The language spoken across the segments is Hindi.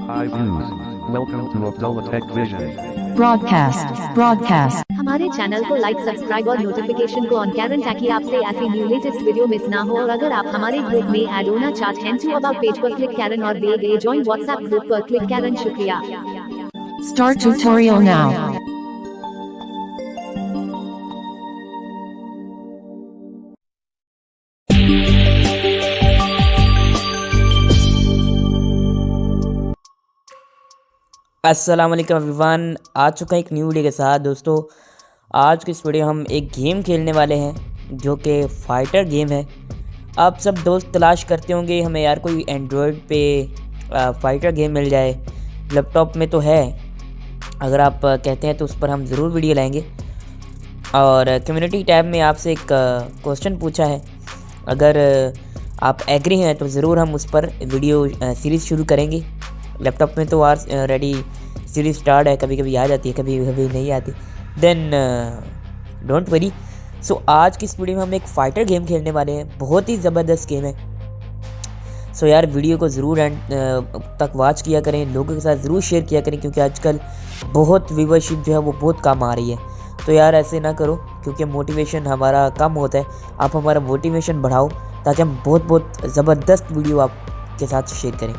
Hi views. Welcome to Abdullah Tech Vision. broadcast. हमारे चैनल को लाइक, सब्सक्राइब और नोटिफिकेशन को ऑन करें ताकि आपसे ऐसी न्यू लेटेस्ट वीडियो मिस ना हो। और अगर आप हमारे ग्रुप में ऐड होना चाहते हैं तो अबाउट पेज पर क्लिक करें और दिए गए ज्वाइन व्हाट्सएप ग्रुप पर क्लिक करें। शुक्रिया। Start tutorial now. अस्सलाम वालेकुम एवरीवन, आ चुका है एक न्यू वीडियो के साथ। दोस्तों, आज की इस वीडियो हम एक गेम खेलने वाले हैं जो कि फ़ाइटर गेम है। आप सब दोस्त तलाश करते होंगे हमें यार कोई एंड्रॉयड पे फ़ाइटर गेम मिल जाए। लैपटॉप में तो है, अगर आप कहते हैं तो उस पर हम ज़रूर वीडियो लाएंगे। और कम्युनिटी टैब में आपसे एक क्वेश्चन पूछा है, अगर आप एग्री हैं तो ज़रूर हम उस पर वीडियो सीरीज़ शुरू करेंगे। लैपटॉप में तो ऑलरेडी सीरीज स्टार्ट है, कभी कभी आ जाती है, कभी कभी नहीं आती। Then don't worry. सो आज की इस वीडियो में हम एक फ़ाइटर गेम खेलने वाले हैं, बहुत ही ज़बरदस्त गेम है। सो यार वीडियो को ज़रूर एंड तक वॉच किया करें, लोगों के साथ ज़रूर शेयर किया करें, क्योंकि आजकल बहुत व्यूवरशिप जो है वो बहुत कम आ रही है। तो यार ऐसे ना करो, क्योंकि मोटिवेशन हमारा कम होता है। आप हमारा मोटिवेशन बढ़ाओ ताकि हम बहुत ज़बरदस्त वीडियो आपके साथ शेयर करें।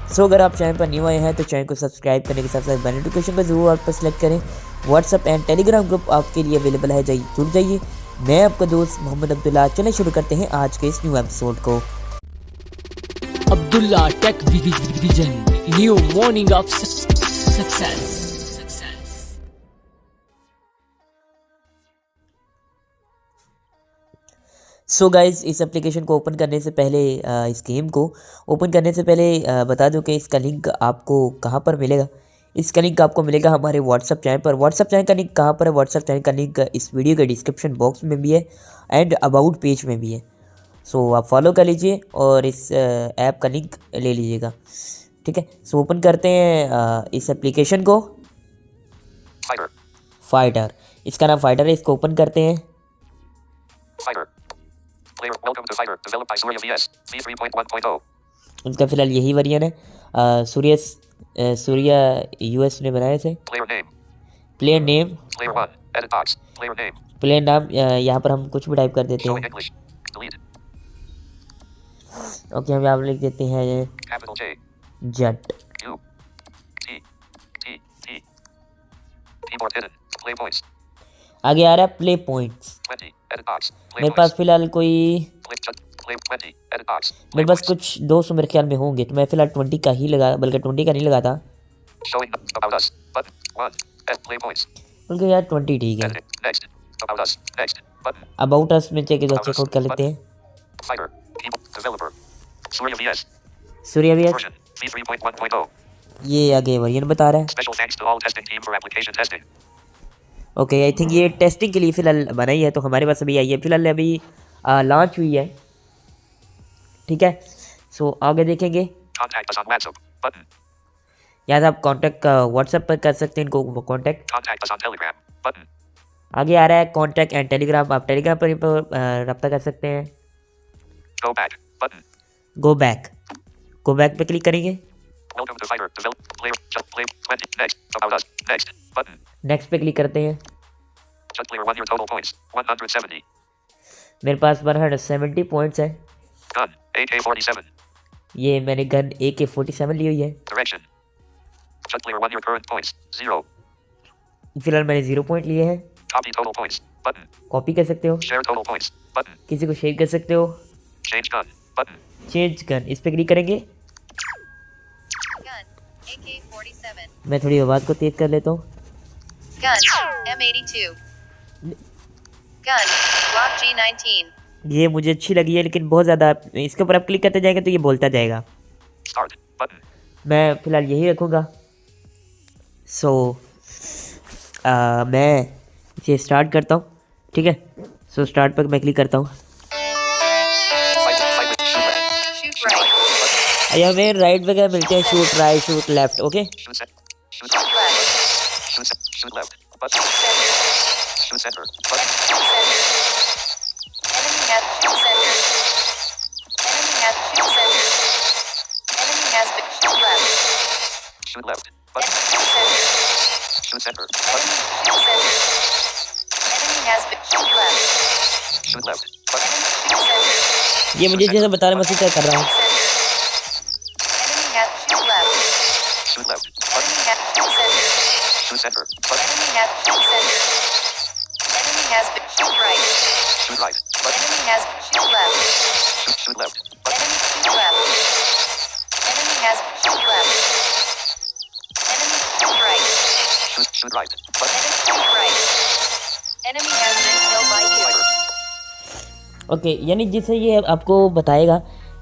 सो अगर आप चैनल पर न्यू आए हैं तो चैनल को सब्सक्राइब करने के साथ साथ बेल नोटिफिकेशन को जरूर आप पर सेलेक्ट करें। व्हाट्सअप एंड टेलीग्राम ग्रुप आपके लिए अवेलेबल है, जाइए जुड़ जाइए। मैं आपका दोस्त मोहम्मद अब्दुल्ला। चलें शुरू करते हैं आज के इस न्यू एपिसोड को। Abdullah Tech Vision, new morning of success. So guys, इस एप्लीकेशन को ओपन करने से पहले इस गेम को ओपन करने से पहले बता दूं कि इसका लिंक आपको कहां पर मिलेगा। इसका लिंक आपको मिलेगा हमारे व्हाट्सअप चैनल पर। व्हाट्सअप चैनल का लिंक कहां पर है? व्हाट्सअप चैनल का लिंक इस वीडियो के डिस्क्रिप्शन बॉक्स में भी है एंड अबाउट पेज में भी है। सो आप फॉलो कर लीजिए और इस ऐप का लिंक ले लीजिएगा, ठीक है। सो ओपन करते हैं इस एप्लीकेशन को। फाइटर, इसका नाम फाइटर है, इसको ओपन करते हैं। इनका फिलहाल यही वेरिएंट है। सूर्या यूएस ने बनाए थे। प्लेयर नेम, प्लेयर नाम यहाँ पर हम कुछ भी टाइप कर देते हैं। ओके, हम यहाँ पर लिख देते हैं जट। आगे आ रहा है प्ले पॉइंट्स। मेरे पास फिलहाल मेरे पास कुछ 200 मेरे ख्याल में होंगे, तो मैं फिलहाल 20 का ही लगा, बल्कि 20 का नहीं लगाता, बल्कि यार 20 ठीक है। अबाउट अस में चेकआउट कर लेते हैं। सूर्या वीएस, ये आगे वेरिएंट बता रहा है। ओके, आई थिंक ये टेस्टिंग के लिए फ़िलहाल बनाई है, तो हमारे पास अभी आई है। फिलहाल अभी लॉन्च हुई है, ठीक है। सो आगे देखेंगे, यहाँ से आप कॉन्टैक्ट व्हाट्सएप पर कर सकते हैं इनको कॉन्टैक्ट। आगे आ रहा है कॉन्टैक्ट एंड टेलीग्राम, आप टेलीग्राम पर रब्ता कर सकते हैं। गो बैक पे क्लिक करेंगे। नेक्स्ट पे क्लिक करते हैं। मेरे पास 170 पॉइंट्स है। ये मैंने गन AK-47 ली हुई है। फिलहाल मैंने 0 पॉइंट लिए हैं। कॉपी कर सकते हो, किसी को शेयर कर सकते हो। चेंज गन, इस पे क्लिक करेंगे। मैं थोड़ी आवाज को तेज कर लेता हूँ। M82 Gun Glock G19 ये मुझे अच्छी लगी है, लेकिन बहुत ज़्यादा इसके ऊपर आप क्लिक करते जाएंगे तो ये बोलता जाएगा। मैं फिलहाल यही रखूँगा। सो मैं इसे स्टार्ट करता हूँ, ठीक है। सो स्टार्ट पर मैं क्लिक करता हूँ। हमें राइट वगैरह मिलते हैं, shoot right, shoot left. Okay, Shoot left. Enemy Button. shoot center. Shoot center. Button. Enemy shoot center. Enemy has been shoot left. Shoot left. Button. Enemy shoot center. ये मुझे जैसे बता रहे मैं उसी तरह कर रहा हूँ। Center. Enemy has shoot left. Shoot left. Enemy has shoot center. Shoot center. Button. Enemy has shoot center. Enemy has been shoot right. Shoot right. Button. Enemy has shoot left. Shoot left. Button. Enemy shoot left. Enemy has shoot left. Enemy shoot right. Shoot right. Button. Enemy shoot right. Enemy has been killed by you. Fighter. Okay यानी जिससे ये आपको बताएगा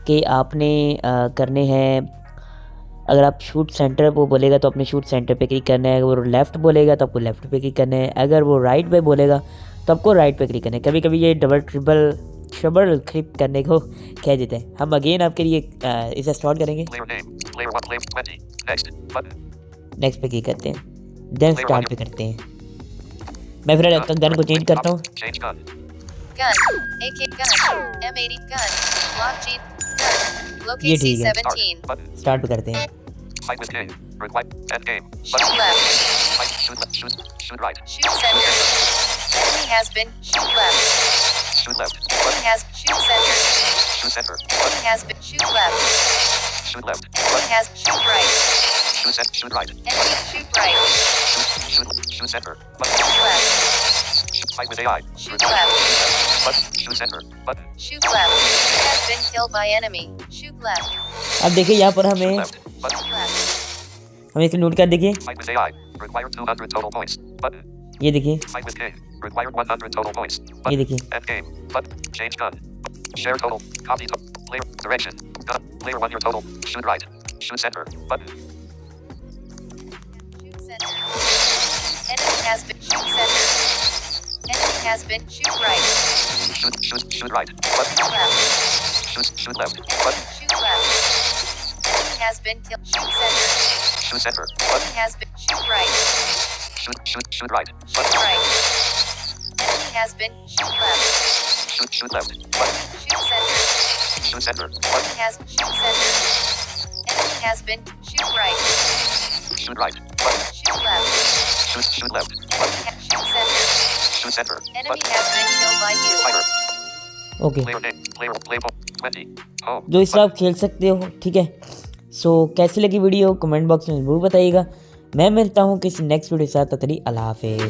कि आपने करने हैं। अगर आप शूट सेंटर वो बोलेगा तो अपने शूट सेंटर पे क्लिक करना है। अगर वो लेफ़्ट बोलेगा तो आपको लेफ़्ट पे क्लिक करना है। अगर वो राइट पे बोलेगा तो आपको राइट पे क्लिक करना है। कभी कभी ये डबल ट्रिपल क्लिक करने को कह देते हैं। हम अगेन आपके लिए इसे स्टार्ट करेंगे। Player name. Player 1. Player 20. Next. Button. Next पे क्लिक करते हैं, देन स्टार्ट पे करते हैं। मैं फिर गन को चेंज करता हूँ। Change gun. Gun. AK gun. M80 gun. Block G gun. ये Locate ठीक है। Start. C17. Button. स्टार्ट पे करते हैं। Fight with game. Require. End game. Shoot Button. left. Fight. Shoot left. Shoot right. Shoot center. Enemy has been shoot left. Shoot left. Enemy Button. has shoot center. Shoot center. Enemy Button. has been shoot left. Shoot left. Enemy Button. has shoot right. Shoot right. Enemy shoot right. Shoot center. Button. Shoot left. Fight with AI. Shoot Require. left. Button. Shoot center. Button. Shoot left. Enemy has been killed by enemy. Shoot left. अब देखिए यहाँ पर Shoot हमें left. Button. Shoot left. हमें इसे नोट कर देखिए। Fight with AI. Require 200 total points. Button. ये देखिए, Fight with game. Require 100 total points. ये Button. देखिए। End game. Button. Change gun. Share total. Copy to player direction. Gun. Player 1 your total. Shoot right. Shoot center. Button. Shoot center. Enemy has been shoot center. Enemy has been shoot right. Shoot right. Button. Shoot left. Shoot left. Enemy Button. shoot left. Enemy has been killed. Shoot center. Shoot center. Button. Enemy has been shoot right. Shoot right. Shoot Button. right. Enemy has been shoot left. Shoot left. Button. Shoot center. Shoot center. Enemy Button. has shoot center. Enemy has been shoot right. Shoot right. Button. Shoot left. Shoot left. Enemy Button. has shoot center. Shoot center. Enemy Button. has been killed by you. Fighter. Okay, Player name. Player 20. Home. जो इससे आप खेल सकते हो, ठीक है। सो कैसी लगी वीडियो कमेंट बॉक्स में ज़रूर बताइएगा। मैं मिलता हूँ किसी नेक्स्ट वीडियो के साथ। तब तक के लिए अल्लाह हाफिज़।